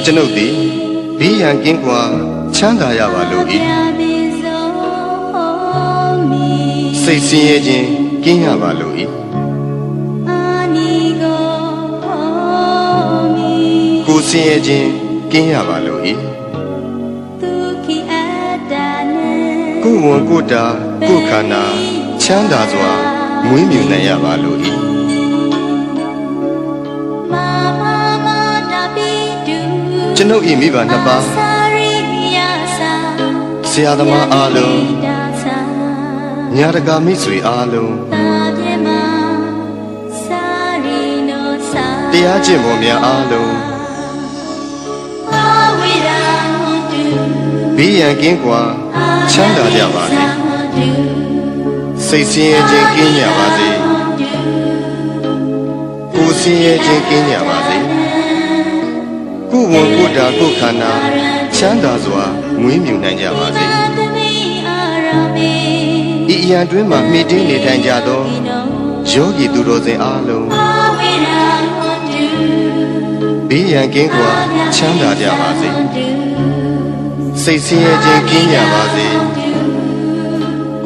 ကျွန်ုပ်သည်ဘေးရန်ကင်းကွာချမ်းသာရပါလို့ဤစိတ်ဆင်းရဲခြင်းကင်းရပါလို့ဤကိုယ်ဆင်းရဲခြင်းကင်းရပါလို့ဤကိုယ်ဝန်ကိုယ်တာကိုယ်ခန္ဓာချမ်းသာစွာမွေးမြူနိုင်ရပါလို့ဤကျွန်ုပ်၏မိဘနှစ်ပါးဆရာသမားအားလုံးညာတကာမိတ်ဆွေအားလုံးတရားကျင့်ပေါ်များအားလုံးဘေးရန်ကင်းကွာချမ်းသာကြပါစေစိတ်ဆင်းရဲခြင်းကင်းကြပါစေကိုယ်ဆင်းရဲခြင်းကင်းကြပါစေကိုယ်ဝန်ကိုယ်တာကိုယ်ခန္ဓာချမ်းသာစွာမွေးမြူနိုင်ကြပါစေဤအရာတွင်မှမှီတင်းနေထိုင်ကြသောယောဂီသူတော်စင်အားလုံးဘေးရန်ကင်းကွာချမ်းသာကြပါစေစိတ်ဆင်းရဲခြင်းကင်းကြပါစေ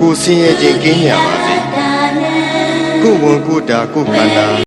ကိုယ်ဆင်းရဲခြင်းကင်းကြပါစေကိုယ်ဝန်ကိုယ်တာကိုယ်ခန္ဓာ